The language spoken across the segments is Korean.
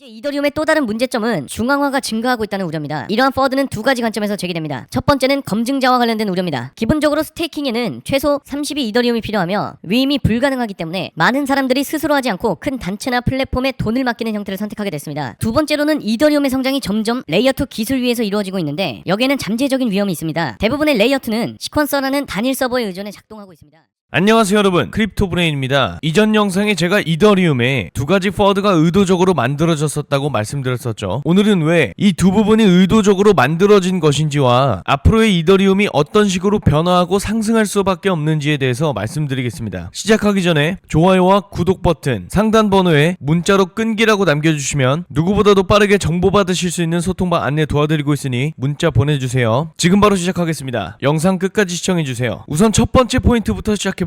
이제 이더리움의 또 다른 문제점은 중앙화가 증가하고 있다는 우려입니다. 이러한 FUD는 두 가지 관점에서 제기됩니다. 첫 번째는 검증자와 관련된 우려입니다. 기본적으로 스테이킹에는 최소 32 이더리움이 필요하며 위임이 불가능하기 때문에 많은 사람들이 스스로 하지 않고 큰 단체나 플랫폼에 돈을 맡기는 형태를 선택하게 됐습니다. 두 번째로는 이더리움의 성장이 점점 레이어2 기술 위에서 이루어지고 있는데 여기에는 잠재적인 위험이 있습니다. 대부분의 레이어2는 시퀀서라는 단일 서버에 의존해 작동하고 있습니다. 안녕하세요 여러분, 크립토브레인입니다. 이전 영상에 제가 이더리움에 두 가지 FUD가 의도적으로 만들어졌었다고 말씀드렸었죠. 오늘은 왜 이 두 부분이 의도적으로 만들어진 것인지와 앞으로의 이더리움이 어떤 식으로 변화하고 상승할 수밖에 없는지에 대해서 말씀드리겠습니다. 시작하기 전에 좋아요와 구독 버튼, 상단 번호에 문자로 끈기라고 남겨주시면 누구보다도 빠르게 정보 받으실 수 있는 소통방 안내 도와드리고 있으니 문자 보내주세요. 지금 바로 시작하겠습니다. 영상 끝까지 시청해주세요. 우선 첫 번째 포인트부터 시작해보겠습니다.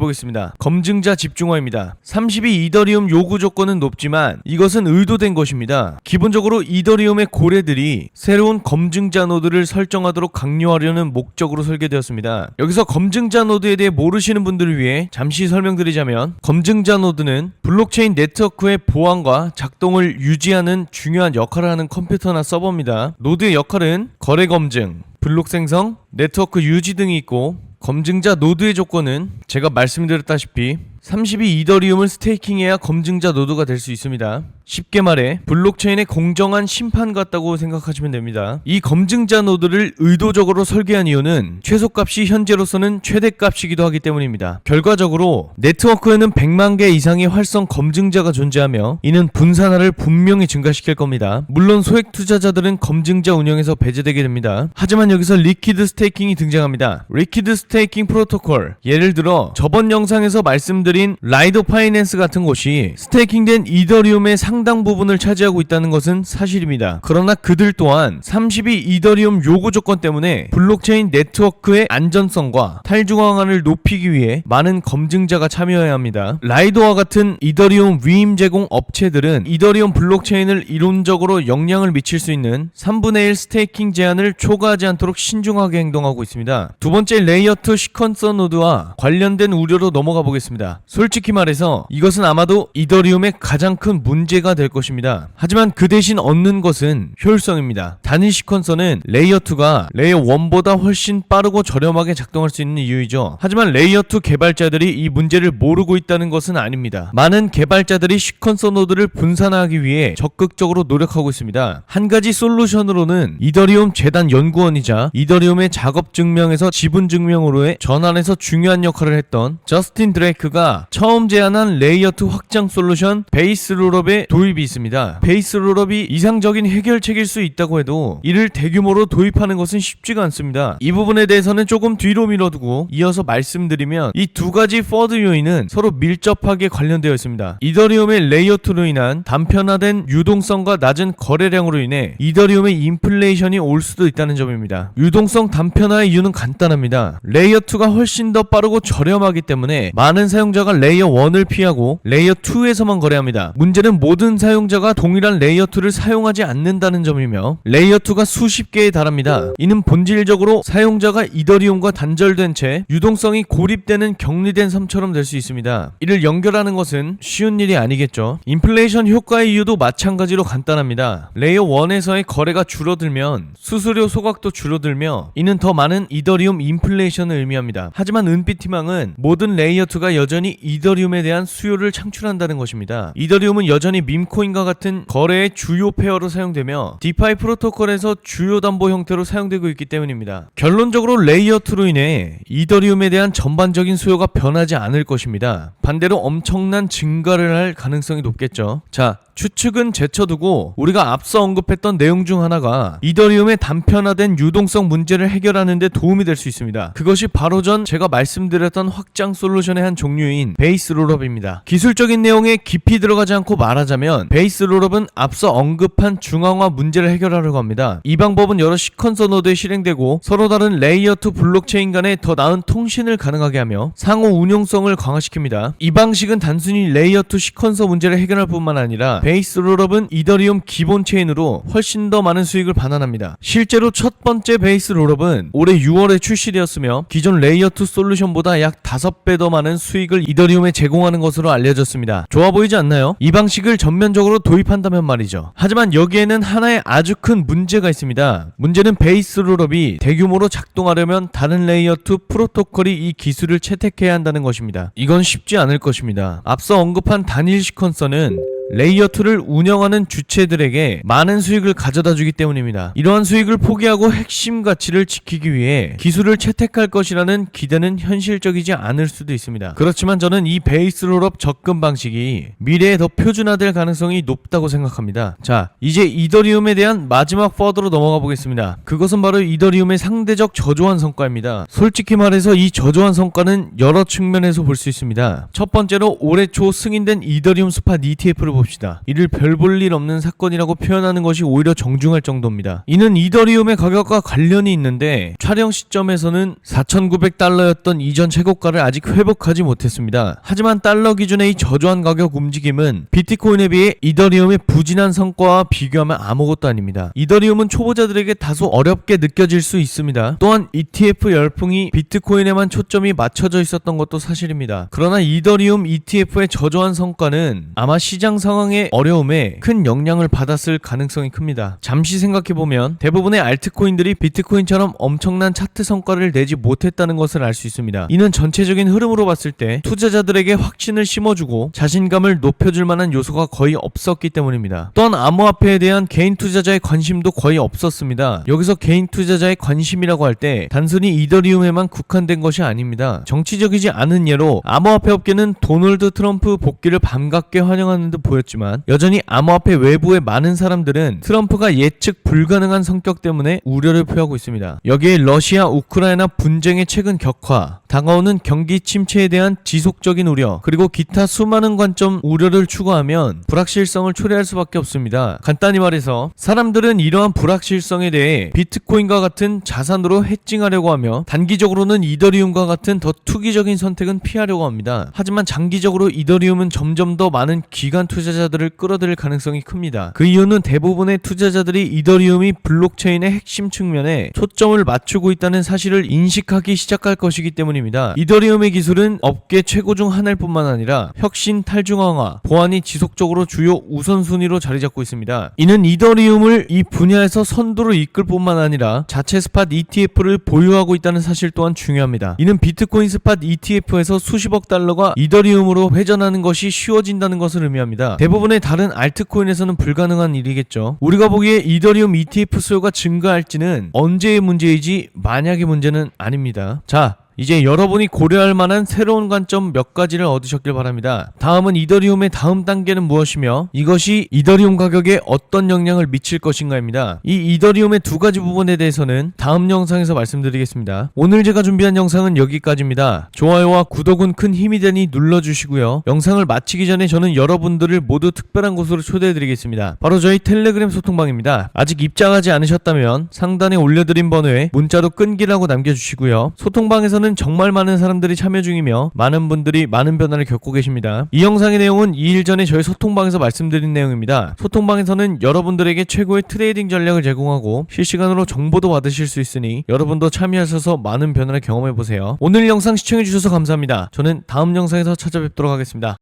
검증자 집중화입니다. 32 이더리움 요구 조건은 높지만 이것은 의도된 것입니다. 기본적으로 이더리움의 고래들이 새로운 검증자 노드를 설정하도록 강요하려는 목적으로 설계되었습니다. 여기서 검증자 노드에 대해 모르시는 분들을 위해 잠시 설명드리자면, 검증자 노드는 블록체인 네트워크의 보안과 작동을 유지하는 중요한 역할을 하는 컴퓨터나 서버입니다. 노드의 역할은 거래 검증, 블록 생성, 네트워크 유지 등이 있고, 검증자 노드의 조건은 제가 말씀드렸다시피 32 이더리움을 스테이킹해야 검증자 노드가 될 수 있습니다. 쉽게 말해 블록체인의 공정한 심판 같다고 생각하시면 됩니다. 이 검증자 노드를 의도적으로 설계한 이유는 최소값이 현재로서는 최대값이기도 하기 때문입니다. 결과적으로 네트워크에는 100만 개 이상의 활성 검증자가 존재하며 이는 분산화를 분명히 증가시킬 겁니다. 물론 소액 투자자들은 검증자 운영에서 배제되게 됩니다. 하지만 여기서 리퀴드 스테이킹이 등장합니다. 리퀴드 스테이킹 프로토콜, 예를 들어 저번 영상에서 말씀드린 라이도 파이낸스 같은 곳이 스테이킹된 이더리움의 상당 부분을 차지하고 있다는 것은 사실입니다. 그러나 그들 또한 32 이더리움 요구 조건 때문에 블록체인 네트워크의 안전성과 탈중앙화를 높이기 위해 많은 검증자가 참여해야 합니다. 라이도와 같은 이더리움 위임 제공 업체들은 이더리움 블록체인을 이론적으로 영향을 미칠 수 있는 3분의 1 스테이킹 제한을 초과하지 않도록 신중하게 행동하고 있습니다. 두 번째, 레이어2 시퀀서 노드와 관련된 우려로 넘어가 보겠습니다. 솔직히 말해서 이것은 아마도 이더리움의 가장 큰 문제가 될 것입니다. 하지만 그 대신 얻는 것은 효율성입니다. 단일 시퀀서는 레이어2가 레이어1보다 훨씬 빠르고 저렴하게 작동할 수 있는 이유이죠. 하지만 레이어2 개발자들이 이 문제를 모르고 있다는 것은 아닙니다. 많은 개발자들이 시퀀서 노드를 분산화하기 위해 적극적으로 노력하고 있습니다. 한 가지 솔루션으로는 이더리움 재단 연구원이자 이더리움의 작업 증명에서 지분 증명으로의 전환에서 중요한 역할을 했던 저스틴 드레이크가 처음 제안한 레이어2 확장 솔루션 베이스 롤업의 도입이 있습니다. 베이스 롤업이 이상적인 해결책일 수 있다고 해도 이를 대규모로 도입하는 것은 쉽지가 않습니다. 이 부분에 대해서는 조금 뒤로 밀어두고 이어서 말씀드리면, 이 두 가지 FUD 요인은 서로 밀접하게 관련되어 있습니다. 이더리움의 레이어2로 인한 단편화된 유동성과 낮은 거래량으로 인해 이더리움의 인플레이션이 올 수도 있다는 점입니다. 유동성 단편화의 이유는 간단합니다. 레이어2가 훨씬 더 빠르고 저렴하기 때문에 많은 사용자가 레이어1을 피하고 레이어2에서만 거래합니다. 문제는 모든 사용자가 동일한 레이어2를 사용하지 않는다는 점이며, 레이어2가 수십 개에 달합니다. 이는 본질적으로 사용자가 이더리움과 단절된 채 유동성이 고립되는 격리된 섬처럼 될 수 있습니다. 이를 연결하는 것은 쉬운 일이 아니겠죠. 인플레이션 효과의 이유도 마찬가지로 간단합니다. 레이어1에서의 거래가 줄어들면 수수료 소각도 줄어들며 이는 더 많은 이더리움 인플레이션을 의미합니다. 하지만 은빛 희망은 모든 레이어2가 여전히 이더리움에 대한 수요를 창출한다는 것입니다. 이더리움은 여전히 밈코인과 같은 거래의 주요 페어로 사용되며 디파이 프로토콜에서 주요 담보 형태로 사용되고 있기 때문입니다. 결론적으로 레이어2로 인해 이더리움에 대한 전반적인 수요가 변하지 않을 것입니다. 반대로 엄청난 증가를 할 가능성이 높겠죠. 자, 추측은 제쳐두고 우리가 앞서 언급했던 내용 중 하나가 이더리움의 단편화된 유동성 문제를 해결하는 데 도움이 될 수 있습니다. 그것이 바로 전 제가 말씀드렸던 확장 솔루션의 한 종류인 베이스 롤업입니다. 기술적인 내용에 깊이 들어가지 않고 말하자면, 베이스 롤업은 앞서 언급한 중앙화 문제를 해결하려고 합니다. 이 방법은 여러 시퀀서 노드에 실행되고 서로 다른 레이어2 블록체인 간의 더 나은 통신을 가능하게 하며 상호 운용성을 강화시킵니다. 이 방식은 단순히 레이어2 시퀀서 문제를 해결할 뿐만 아니라 베이스 롤업은 이더리움 기본 체인으로 훨씬 더 많은 수익을 반환합니다. 실제로 첫 번째 베이스 롤업은 올해 6월에 출시되었으며 기존 레이어2 솔루션보다 약 5배 더 많은 수익을 이더리움에 제공하는 것으로 알려졌습니다. 좋아 보이지 않나요? 이 방식을 전면적으로 도입한다면 말이죠. 하지만 여기에는 하나의 아주 큰 문제가 있습니다. 문제는 베이스 롤업이 대규모로 작동하려면 다른 레이어 2 프로토콜이 이 기술을 채택해야 한다는 것입니다. 이건 쉽지 않을 것입니다. 앞서 언급한 단일 시퀀서는 레이어 2를 운영하는 주체들에게 많은 수익을 가져다 주기 때문입니다. 이러한 수익을 포기하고 핵심 가치를 지키기 위해 기술을 채택할 것이라는 기대는 현실적이지 않을 수도 있습니다. 그렇지만 저는 이 베이스 롤업 접근 방식이 미래에 더 표준화될 가능성이 높다고 생각합니다. 자, 이제 이더리움에 대한 마지막 포드로 넘어가 보겠습니다. 그것은 바로 이더리움의 상대적 저조한 성과입니다. 솔직히 말해서 이 저조한 성과는 여러 측면에서 볼 수 있습니다. 첫 번째로 올해 초 승인된 이더리움 스팟 ETF를 봅시다. 이를 별 볼 일 없는 사건이라고 표현하는 것이 오히려 정중할 정도입니다. 이는 이더리움의 가격과 관련이 있는데 촬영 시점에서는 4,900달러였던 이전 최고가를 아직 회복하지 못했습니다. 하지만 달러 기준의 이 저조한 가격 움직임은 비트코인에 비해 이더리움의 부진한 성과와 비교하면 아무것도 아닙니다. 이더리움은 초보자들에게 다소 어렵게 느껴질 수 있습니다. 또한 ETF 열풍이 비트코인에만 초점이 맞춰져 있었던 것도 사실입니다. 그러나 이더리움 ETF의 저조한 성과는 아마 시장 상황의 어려움에 큰 영향을 받았을 가능성이 큽니다. 잠시 생각해보면 대부분의 알트코인들이 비트코인처럼 엄청난 차트 성과를 내지 못했다는 것을 알 수 있습니다. 이는 전체적인 흐름으로 봤을 때 투자자들에게 확신을 심어주고 자신감을 높여줄 만한 요소가 거의 없었기 때문입니다. 또한 암호화폐에 대한 개인 투자자의 관심도 거의 없었습니다. 여기서 개인 투자자의 관심이라고 할 때 단순히 이더리움에만 국한된 것이 아닙니다. 정치적이지 않은 예로 암호화폐 업계는 도널드 트럼프 복귀를 반갑게 환영하는 듯 보였지만 여전히 암호화폐 외부의 많은 사람들은 트럼프가 예측 불가능한 성격 때문에 우려를 표하고 있습니다. 여기에 러시아 우크라이나 분쟁의 최근 격화, 다가오는 경기 침체에 대한 지속적인 우려, 그리고 기타 수많은 관점 우려를 추가하면 불확실성을 초래할 수밖에 없습니다. 간단히 말해서 사람들은 이러한 불확실성에 대해 비트코인과 같은 자산으로 해칭하려고 하며 단기적으로는 이더리움과 같은 더 투기적인 선택은 피하려고 합니다. 하지만 장기적으로 이더리움은 점점 더 많은 기관 투자자들을 끌어들일 가능성이 큽니다. 그 이유는 대부분의 투자자들이 이더리움이 블록체인의 핵심 측면에 초점을 맞추고 있다는 사실을 인식하기 시작할 것이기 때문입니다. 이더리움의 기술은 업계 최고 중 하나일 뿐만 아니라 혁신 탈중앙화, 보안이 지속적으로 주요 우선순위로 자리 잡고 있습니다. 이는 이더리움을 이 분야에서 선두로 이끌 뿐만 아니라 자체 스팟 ETF를 보유하고 있다는 사실 또한 중요합니다. 이는 비트코인 스팟 ETF에서 수십억 달러가 이더리움으로 회전하는 것이 쉬워진다는 것을 의미합니다. 대부분의 다른 알트코인에서는 불가능한 일이겠죠. 우리가 보기에 이더리움 ETF 수요가 증가할지는 언제의 문제이지 만약의 문제는 아닙니다. 자, 이제 여러분이 고려할 만한 새로운 관점 몇 가지를 얻으셨길 바랍니다. 다음은 이더리움의 다음 단계는 무엇이며 이것이 이더리움 가격에 어떤 영향을 미칠 것인가입니다. 이 이더리움의 두 가지 부분에 대해서는 다음 영상에서 말씀드리겠습니다. 오늘 제가 준비한 영상은 여기까지입니다. 좋아요와 구독은 큰 힘이 되니 눌러주시고요. 영상을 마치기 전에 저는 여러분들을 모두 특별한 곳으로 초대해드리겠습니다. 바로 저희 텔레그램 소통방입니다. 아직 입장하지 않으셨다면 상단에 올려드린 번호에 문자로 끈기라고 남겨주시고요. 소통방에서는 정말 많은 사람들이 참여 중이며 많은 분들이 많은 변화를 겪고 계십니다. 이 영상의 내용은 2일 전에 저희 소통방에서 말씀드린 내용입니다. 소통방에서는 여러분들에게 최고의 트레이딩 전략을 제공하고 실시간으로 정보도 받으실 수 있으니 여러분도 참여하셔서 많은 변화를 경험해보세요. 오늘 영상 시청해주셔서 감사합니다. 저는 다음 영상에서 찾아뵙도록 하겠습니다.